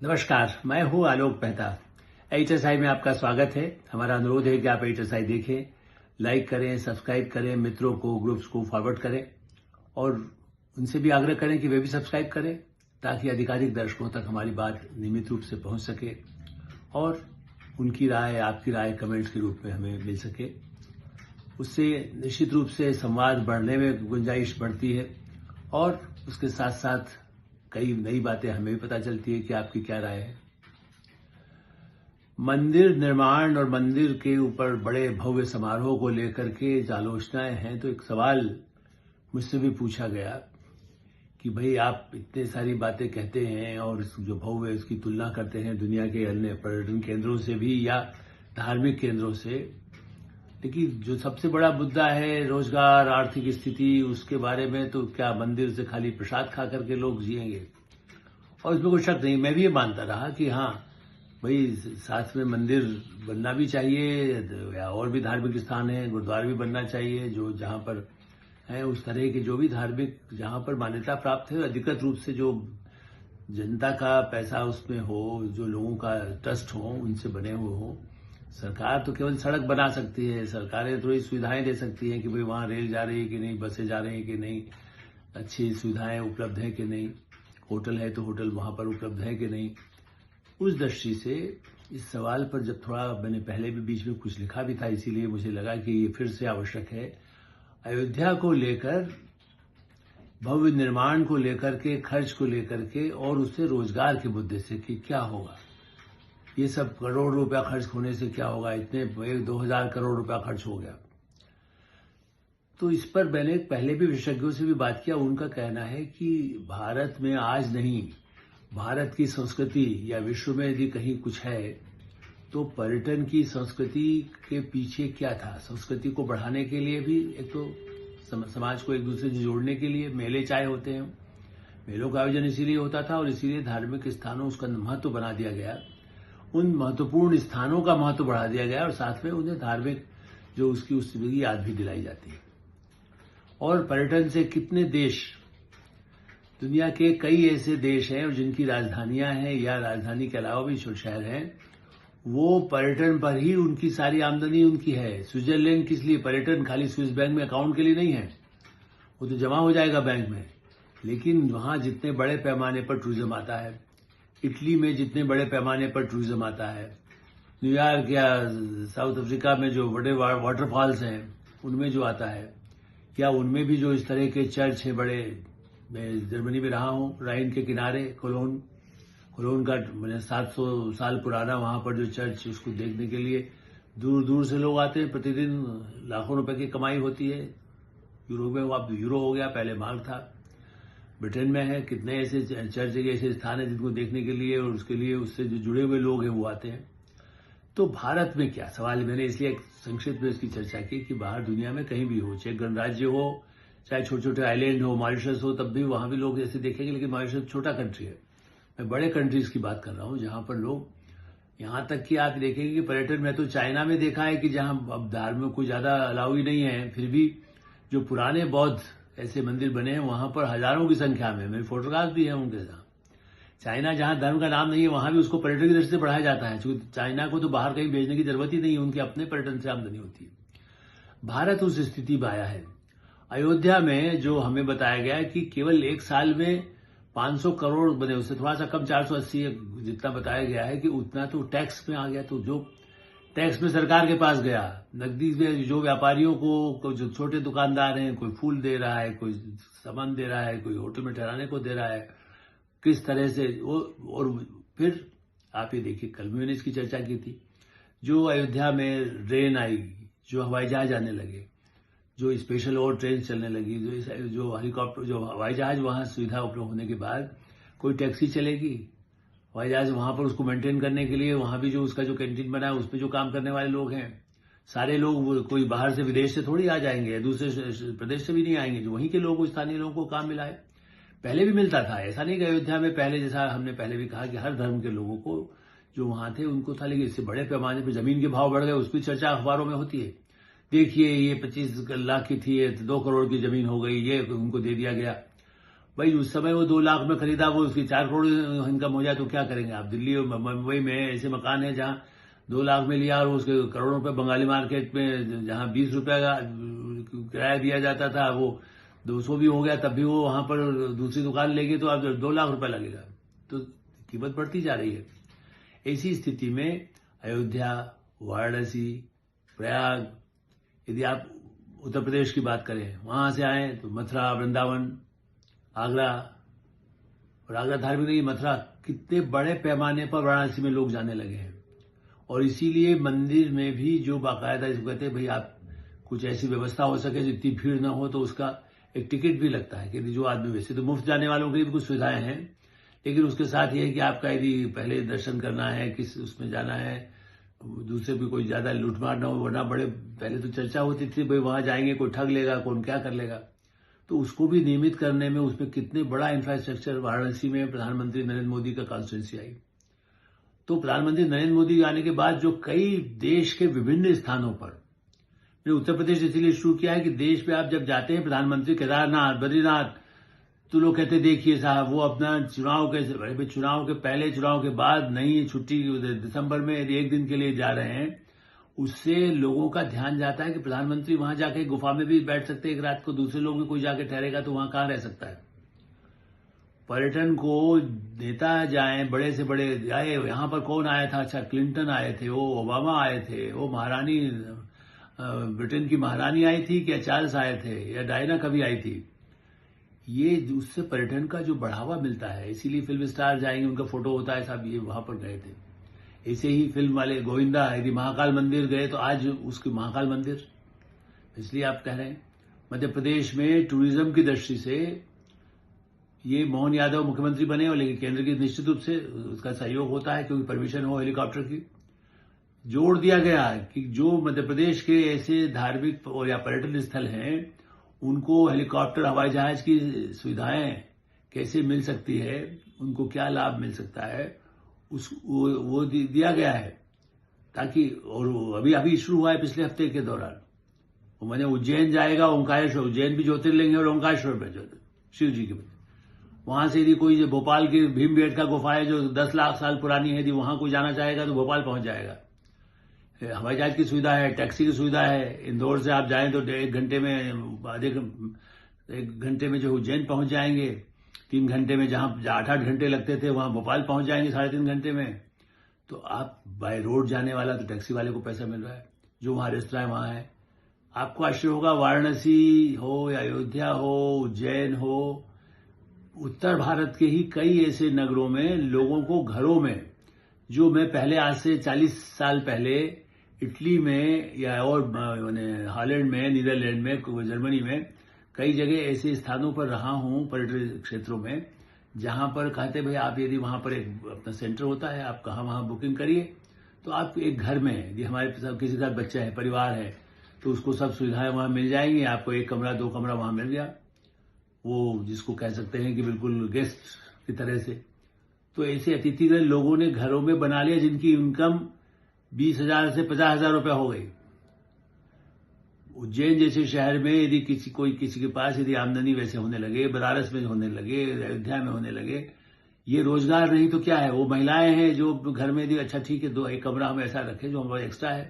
नमस्कार, मैं हूं आलोक मेहता। एचएसआई में आपका स्वागत है। हमारा अनुरोध है कि आप एचएसआई देखें, लाइक करें, सब्सक्राइब करें, मित्रों को, ग्रुप्स को फॉरवर्ड करें और उनसे भी आग्रह करें कि वे भी सब्सक्राइब करें ताकि अधिकाधिक दर्शकों तक हमारी बात नियमित रूप से पहुंच सके और उनकी राय, आपकी राय कमेंट्स के रूप में हमें मिल सके। उससे निश्चित रूप से संवाद बढ़ने में गुंजाइश बढ़ती है और उसके साथ साथ कई नई बातें हमें भी पता चलती है कि आपकी क्या राय है। मंदिर निर्माण और मंदिर के ऊपर बड़े भव्य समारोह को लेकर के जो आलोचनाएं हैं, तो एक सवाल मुझसे भी पूछा गया कि भाई आप इतने सारी बातें कहते हैं और जो भव्य इसकी तुलना करते हैं दुनिया के अन्य पर्यटन केंद्रों से भी या धार्मिक केंद्रों से, लेकिन जो सबसे बड़ा मुद्दा है रोजगार, आर्थिक स्थिति, उसके बारे में तो क्या मंदिर से खाली प्रसाद खा करके लोग जिएंगे? और इसमें कोई शक नहीं, मैं भी ये मानता रहा कि हाँ भाई साथ में मंदिर बनना भी चाहिए या और भी धार्मिक स्थान है, गुरुद्वारा भी बनना चाहिए जो जहां पर है उस तरह के जो भी धार्मिक जहां पर मान्यता प्राप्त है, अधिकृत रूप से जो जनता का पैसा उसमें हो, जो लोगों का ट्रस्ट हो, उनसे बने हुए हो। सरकार तो केवल सड़क बना सकती है, सरकारें थोड़ी सुविधाएं दे सकती हैं कि भाई वहां रेल जा रही है कि नहीं, बसें जा रही है कि नहीं, अच्छी सुविधाएं उपलब्ध है कि नहीं, होटल है तो होटल वहां पर उपलब्ध है कि नहीं। उस दृष्टि से इस सवाल पर जब थोड़ा मैंने पहले भी बीच में कुछ लिखा भी था, इसीलिए मुझे लगा कि ये फिर से आवश्यक है। अयोध्या को लेकर, भव्य निर्माण को लेकर के, खर्च को लेकर के और उससे रोजगार के मुद्दे से कि क्या होगा, ये सब करोड़ रुपया खर्च होने से क्या होगा, इतने 1-2 हजार करोड़ रुपया खर्च हो गया। तो इस पर मैंने पहले भी विशेषज्ञों से भी बात किया। उनका कहना है कि भारत में आज नहीं, भारत की संस्कृति या विश्व में यदि कहीं कुछ है तो पर्यटन की संस्कृति के पीछे क्या था। संस्कृति को बढ़ाने के लिए भी एक तो समाज को एक दूसरे से जोड़ने के लिए मेले चाहे होते हैं, मेलों का आयोजन इसीलिए होता था और इसीलिए धार्मिक स्थानों उसका महत्व बना दिया गया, उन महत्वपूर्ण स्थानों का महत्व बढ़ा दिया गया और साथ में उन्हें धार्मिक जो उसकी उसकी याद भी दिलाई जाती है। और पर्यटन से कितने देश, दुनिया के कई ऐसे देश हैं जिनकी राजधानियां हैं या राजधानी के अलावा भी छोटे शहर हैं, वो पर्यटन पर ही उनकी सारी आमदनी उनकी है। स्विट्जरलैंड किस लिए? पर्यटन खाली स्विस बैंक में अकाउंट के लिए नहीं है, वो तो जमा हो जाएगा बैंक में, लेकिन वहां जितने बड़े पैमाने पर टूरिज्म आता है, इटली में जितने बड़े पैमाने पर टूरिज्म आता है, न्यूयॉर्क या साउथ अफ्रीका में जो बड़े वाटरफॉल्स हैं उनमें जो आता है, या उनमें भी जो इस तरह के चर्च है बड़े। मैं जर्मनी में रहा हूं, राइन के किनारे कोलोन का 700 साल पुराना वहां पर जो चर्च, उसको देखने के लिए दूर दूर से लोग आते हैं। प्रतिदिन लाखों रुपए की कमाई होती है। यूरो में अब यूरो हो गया, पहले मार्क था। ब्रिटेन में है, कितने ऐसे चर्च के ऐसे स्थान है जिनको देखने के लिए और उसके लिए उससे जो जुड़े हुए लोग हैं वो आते हैं। तो भारत में क्या सवाल, मैंने इसलिए संक्षिप्त में इसकी चर्चा की कि बाहर दुनिया में कहीं भी हो, चाहे गणराज्य हो, चाहे छोटे छोटे आइलैंड हो, मॉरिशस हो, तब भी वहां भी लोग ऐसे देखेंगे। लेकिन मॉरिशस छोटा कंट्री है, मैं बड़े कंट्रीज की बात कर रहा हूं जहां पर लोग, यहां तक कि आप देखेंगे कि पर्यटन में तो चाइना में देखा है कि जहां अब धार्मिक कोई ज्यादा अलाउ ही नहीं है, फिर भी जो पुराने बौद्ध ऐसे मंदिर बने हैं वहां पर हजारों की संख्या में, मेरे फोटोग्राफ भी है उनके साथ। चाइना जहां धर्म का नाम नहीं है वहां भी उसको पर्यटन की दृष्टि से बढ़ाया जाता है, क्योंकि चाइना को तो बाहर कहीं भेजने की जरूरत ही नहीं है, उनके अपने पर्यटन से आमदनी होती है। भारत उस स्थिति में आया है। अयोध्या में जो हमें बताया गया है कि केवल एक साल में 500 करोड़ बने, उससे थोड़ा सा कम 480 जितना बताया गया है कि उतना तो टैक्स में आ गया। तो जो टैक्स में सरकार के पास गया, नकदी में जो व्यापारियों को, जो छोटे दुकानदार हैं, कोई फूल दे रहा है, कोई सामान दे रहा है, कोई होटल में ठहराने को दे रहा है, किस तरह से वो। और फिर आप ये देखिए, कल भी मैंने इसकी चर्चा की थी, जो अयोध्या में ट्रेन आई, जो हवाई जहाज आने लगे, जो स्पेशल और ट्रेन चलने लगी, जो हेलीकॉप्टर, जो हवाई जहाज वहां सुविधा उपलब्ध होने के बाद कोई टैक्सी चलेगी? हवाई जहाज वहां पर उसको मेंटेन करने के लिए वहां भी जो उसका जो कैंटीन बना है उसमें जो काम करने वाले लोग हैं, सारे लोग कोई बाहर से विदेश से थोड़ी आ जाएंगे, दूसरे प्रदेश से भी नहीं आएंगे, जो वहीं के लोग, स्थानीय लोगों को काम मिला है। पहले भी मिलता था, ऐसा नहीं कि अयोध्या में पहले, जैसा हमने पहले भी कहा कि हर धर्म के लोगों को जो वहां थे उनको था, लेकिन इससे बड़े पैमाने पर जमीन के भाव बढ़ गए, उसकी चर्चा अखबारों में होती है। देखिए ये 25 लाख की थी, 2 करोड़ की जमीन हो गई, ये उनको दे दिया गया। भाई उस समय वो 2 लाख में खरीदा, वो उसकी 4 करोड़ इनकम हो जाए तो क्या करेंगे आप? दिल्ली और मुंबई में ऐसे मकान है जहां 2 लाख में लिया और उसके करोड़ों रुपए बंगाली मार्केट में जहां 20 रुपए का किराया दिया जाता था वो 200 भी हो गया, तब भी वो वहां पर दूसरी दुकान लेंगे तो अब 2 लाख रुपए लगेगा। तो कीमत बढ़ती जा रही है। ऐसी स्थिति में अयोध्या, वाराणसी, प्रयाग, यदि आप उत्तर प्रदेश की बात करें, वहां से आए तो मथुरा, वृंदावन, आगरा, और आगरा धार्मिक नहीं, मथुरा, कितने बड़े पैमाने पर वाराणसी में लोग जाने लगे हैं। और इसीलिए मंदिर में भी जो बाकायदा इसको कहते हैं भाई आप कुछ ऐसी व्यवस्था हो सके जितनी भीड़ ना हो, तो उसका एक टिकट भी लगता है कि जो आदमी, वैसे तो मुफ्त जाने वालों के लिए भी कुछ सुविधाएं हैं, लेकिन उसके साथ ये है कि आपका यदि पहले दर्शन करना है, किस उसमें जाना है, दूसरे भी कोई ज्यादा लूटमार ना हो, वरना बड़े पहले तो चर्चा होती थी भाई वहां जाएंगे कोई ठग लेगा, कौन क्या कर लेगा। तो उसको भी नियमित करने में उसमें कितने बड़ा इंफ्रास्ट्रक्चर वाराणसी में प्रधानमंत्री नरेंद्र मोदी का कॉन्स्टिट्यूंसी आई। तो प्रधानमंत्री नरेंद्र मोदी आने के बाद जो कई देश के विभिन्न स्थानों पर, मैंने उत्तर प्रदेश इसलिए शुरू किया है कि देश में आप जब जाते हैं प्रधानमंत्री, केदारनाथ, बद्रीनाथ, तो लोग कहते देखिए साहब वो अपना चुनाव के पहले, चुनाव के बाद नहीं, छुट्टी दिसंबर में यदि 1 दिन के लिए जा रहे हैं, उससे लोगों का ध्यान जाता है कि प्रधानमंत्री वहां जाके गुफा में भी बैठ सकते हैं एक रात को, दूसरे लोग में कोई जाके ठहरेगा तो वहां कहां रह सकता है। पर्यटन को नेता जाए, बड़े से बड़े आए, यहां पर कौन आया था? अच्छा, क्लिंटन आए थे, वो ओबामा आए थे, वो महारानी, ब्रिटेन की महारानी आई थी, क्या चार्ल्स आए थे, या डायना कभी आई थी। ये उससे पर्यटन का जो बढ़ावा मिलता है, इसीलिए फिल्म स्टार जाएंगे, उनका फोटो होता है साहब ये वहां पर गए थे। ऐसे ही फिल्म वाले गोविंदा यदि महाकाल मंदिर गए तो आज उसके महाकाल मंदिर, इसलिए आप कह रहे हैं मध्य प्रदेश में टूरिज्म की दृष्टि से ये मोहन यादव मुख्यमंत्री बने हो, लेकिन केंद्र की निश्चित रूप से उसका सहयोग होता है क्योंकि परमिशन हो हेलीकॉप्टर की। जोड़ दिया गया कि जो मध्य प्रदेश के ऐसे धार्मिक और या पर्यटन स्थल हैं उनको हेलीकॉप्टर, हवाई जहाज की सुविधाएं कैसे मिल सकती है, उनको क्या लाभ मिल सकता है, वो दिया गया है ताकि, और अभी शुरू हुआ है पिछले हफ्ते के दौरान। वो मैंने उज्जैन जाएगा, ओंकारेश्वर, उज्जैन भी ज्योतिर्लिंग है और ओंकारेश्वर में शिव जी के मंदिर, वहां से यदि कोई जो भोपाल की भीमबेटका गुफा है जो 10 लाख साल पुरानी है, यदि वहां कोई जाना चाहेगा तो भोपाल पहुंच जाएगा। हवाई जहाज की सुविधा है, टैक्सी की सुविधा है, इंदौर से आप जाएं तो 1 घंटे में जो उज्जैन पहुंच जाएंगे, 3 घंटे में, जहां 8-8 घंटे लगते थे वहां भोपाल पहुंच जाएंगे 3.5 घंटे में। तो आप बाय रोड जाने वाला तो टैक्सी वाले को पैसा मिल रहा है, जो वहां रेस्तरां वहां है। आपको आश्चर्य होगा, वाराणसी हो या अयोध्या हो, उज्जैन हो, उत्तर भारत के ही कई ऐसे नगरों में लोगों को घरों में, जो मैं पहले आज से 40 साल पहले इटली में या और हॉलैंड में, नीदरलैंड में, जर्मनी में कई जगह ऐसे स्थानों पर रहा हूं, पर्यटन क्षेत्रों में, जहां पर कहते भाई आप यदि वहां पर एक अपना सेंटर होता है, आप कहां वहां बुकिंग करिए, तो आप एक घर में, यदि हमारे किसी के साथ बच्चा है, परिवार है, तो उसको सब सुविधाएं वहां मिल जाएंगी। आपको 1 कमरा 2 कमरा वहां मिल गया, वो जिसको कह सकते हैं कि बिल्कुल गेस्ट की तरह से। तो ऐसे अतिथिगृह लोगों ने घरों में बना लिया जिनकी इनकम 20,000 से 50,000 रुपया हो गई। उज्जैन जैसे शहर में यदि किसी के पास यदि आमदनी वैसे होने लगे, बनारस में होने लगे, अयोध्या में होने लगे, ये रोजगार नहीं तो क्या है। वो महिलाएं हैं जो घर में यदि, अच्छा ठीक है 1 कमरा हम ऐसा रखें जो हमारा एक्स्ट्रा है,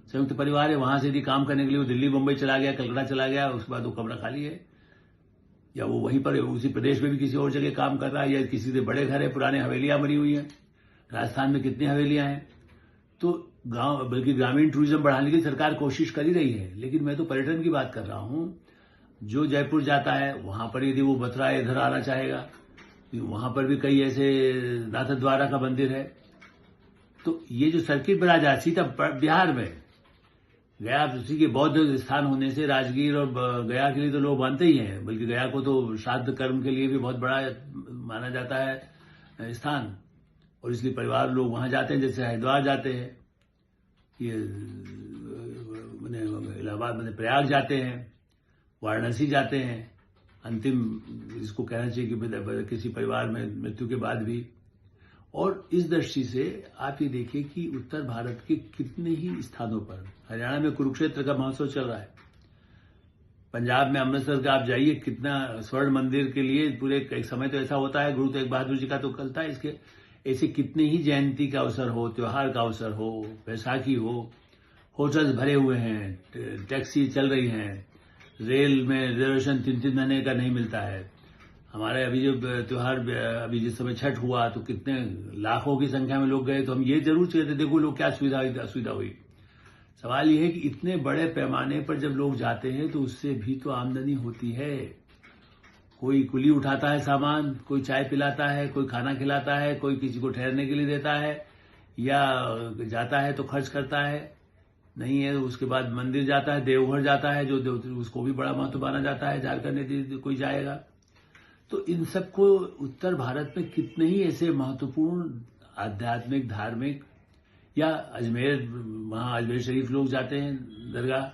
संयुक्त परिवार है, वहां से यदि काम करने के लिए वो दिल्ली मुंबई चला गया, कलकत्ता चला गया, उसके बाद वो कमरा खाली है, या वो वहीं पर उसी प्रदेश में भी किसी और जगह काम कर रहा है, या किसी से बड़े घर है, पुराने हवेलियां बनी हुई हैं, राजस्थान में कितनी हवेलियां हैं। तो गांव, बल्कि ग्रामीण टूरिज्म बढ़ाने की सरकार कोशिश कर ही रही है। लेकिन मैं तो पर्यटन की बात कर रहा हूं, जो जयपुर जाता है वहां पर यदि वो मथुरा इधर आना चाहेगा, वहां पर भी कई ऐसे नाथद्वारा का मंदिर है। तो ये जो सर्किट बना जा, सीधा बिहार में गया, उसी के बौद्ध स्थान होने से राजगीर और गया के लिए तो लोग मानते ही हैं, बल्कि गया को तो श्राद्ध कर्म के लिए भी बहुत बड़ा माना जाता है स्थान, और इसलिए परिवार लोग वहां जाते हैं, जैसे हरिद्वार जाते हैं, ये इलाहाबाद प्रयाग जाते हैं, वाराणसी जाते हैं, अंतिम इसको कहना चाहिए कि किसी परिवार में मृत्यु के बाद भी। और इस दृष्टि से आप ये देखिए कि उत्तर भारत के कितने ही स्थानों पर, हरियाणा में कुरुक्षेत्र का महोत्सव चल रहा है, पंजाब में अमृतसर का आप जाइए, कितना स्वर्ण मंदिर के लिए पूरे एक समय तो ऐसा होता है, गुरु तेग बहादुर जी का तो कल था, इसके ऐसे कितने ही जयंती का अवसर हो, त्योहार का अवसर हो, बैसाखी हो, होटल्स भरे हुए हैं, टैक्सी चल रही हैं, रेल में रिजर्वेशन 3-3 महीने का नहीं मिलता है। हमारे अभी जो त्योहार, अभी जिस समय छठ हुआ तो कितने लाखों की संख्या में लोग गए, तो हम ये जरूर चाहते देखो लोग क्या असुविधा हुई। सवाल यह है कि इतने बड़े पैमाने पर जब लोग जाते हैं तो उससे भी तो आमदनी होती है। कोई कुली उठाता है सामान, कोई चाय पिलाता है, कोई खाना खिलाता है, कोई किसी को ठहरने के लिए देता है, या जाता है तो खर्च करता है, नहीं है उसके बाद मंदिर जाता है, देवघर जाता है, जो उसको भी बड़ा महत्व माना जाता है, झारखंड कोई जाएगा। तो इन सबको उत्तर भारत में कितने ही ऐसे महत्वपूर्ण आध्यात्मिक, धार्मिक, या अजमेर, वहां अजमेर शरीफ लोग जाते हैं दरगाह,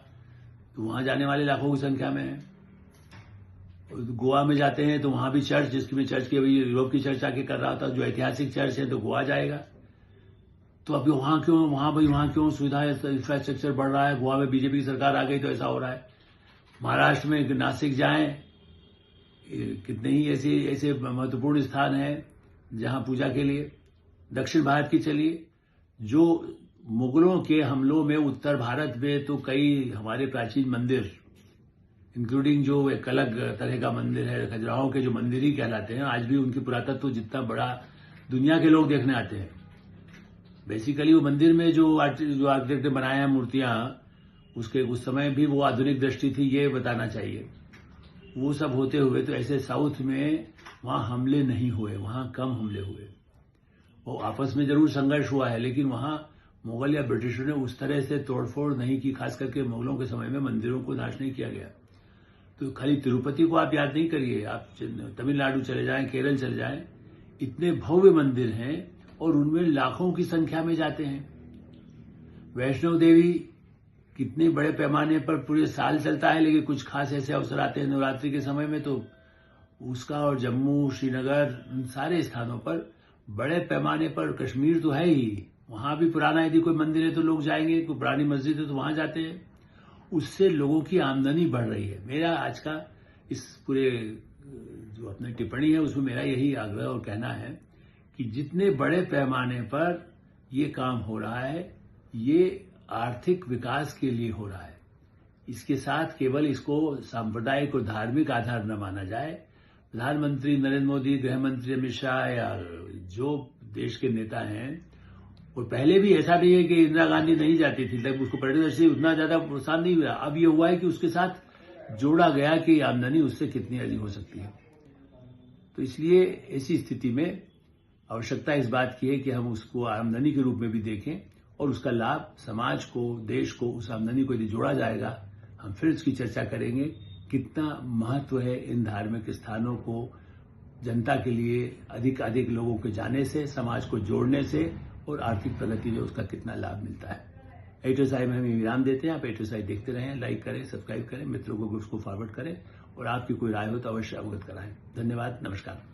तो वहां जाने वाले लाखों की संख्या में है। गोवा में जाते हैं तो वहां भी चर्च, जिसकी मैं चर्च की अभी यूरोप की चर्च आके कर रहा था, जो ऐतिहासिक चर्च है, तो गोवा जाएगा। तो अभी वहां क्यों सुविधा, इंफ्रास्ट्रक्चर बढ़ रहा है, गोवा में बीजेपी की सरकार आ गई तो ऐसा हो रहा है। महाराष्ट्र में नासिक जाएं, कितने ही ऐसे महत्वपूर्ण स्थान हैं जहां पूजा के लिए। दक्षिण भारत की चलिए, जो मुगलों के हमलों में उत्तर भारत में तो कई हमारे प्राचीन मंदिर, इंक्लूडिंग जो एक अलग तरह का मंदिर है, खजुराहो के जो मंदिर ही कहलाते हैं, आज भी उनकी पुरातत्व जितना बड़ा दुनिया के लोग देखने आते हैं। बेसिकली वो मंदिर में जो आर्किटेक्ट ने बनाया है मूर्तियां, उसके उस समय भी वो आधुनिक दृष्टि थी, ये बताना चाहिए। वो सब होते हुए तो ऐसे साउथ में वहां हमले नहीं हुए, वहां कम हमले हुए। वो आपस में जरूर संघर्ष हुआ है, लेकिन वहां मुगल या ब्रिटिशों ने उस तरह से तोड़फोड़ नहीं की। खास करके मुगलों के समय में मंदिरों को नाश नहीं किया गया। तो खाली तिरुपति को आप याद नहीं करिए, आप तमिलनाडु चले जाएं, केरल चले जाएं, इतने भव्य मंदिर हैं और उनमें लाखों की संख्या में जाते हैं। वैष्णो देवी कितने बड़े पैमाने पर पूरे साल चलता है, लेकिन कुछ खास ऐसे अवसर आते हैं नवरात्रि के समय में तो उसका, और जम्मू, श्रीनगर, इन सारे स्थानों पर बड़े पैमाने पर, कश्मीर तो है ही, वहां भी पुराना यदि कोई मंदिर है तो लोग जाएंगे, कोई पुरानी मस्जिद है तो वहां जाते हैं। उससे लोगों की आमदनी बढ़ रही है। मेरा आज का इस पूरे जो अपनी टिप्पणी है उसमें मेरा यही आग्रह और कहना है कि जितने बड़े पैमाने पर ये काम हो रहा है, ये आर्थिक विकास के लिए हो रहा है। इसके साथ केवल इसको सांप्रदायिक और धार्मिक आधार न माना जाए। प्रधानमंत्री नरेंद्र मोदी, गृह मंत्री अमित शाह, या जो देश के नेता हैं, और पहले भी ऐसा नहीं है कि इंदिरा गांधी नहीं जाती थी, तब उसको पर्यटन से उतना ज्यादा प्रोत्साहन नहीं हुआ। अब ये हुआ है कि उसके साथ जोड़ा गया कि आमदनी उससे कितनी अधिक हो सकती है। तो इसलिए ऐसी स्थिति में आवश्यकता इस बात की है कि हम उसको आमदनी के रूप में भी देखें, और उसका लाभ समाज को, देश को, उस आमदनी को यदि जोड़ा जाएगा, हम फिर इसकी चर्चा करेंगे कितना महत्व है इन धार्मिक स्थानों को जनता के लिए अधिक लोगों के जाने से, समाज को जोड़ने से, और आर्थिक प्रगति में उसका कितना लाभ मिलता है। एटोसाई में हम विराम देते हैं। आप एटोसाई देखते रहें, लाइक करें, सब्सक्राइब करें, मित्रों को उसको फॉरवर्ड करें, और आपकी कोई राय हो तो अवश्य अवगत कराएं। धन्यवाद, नमस्कार।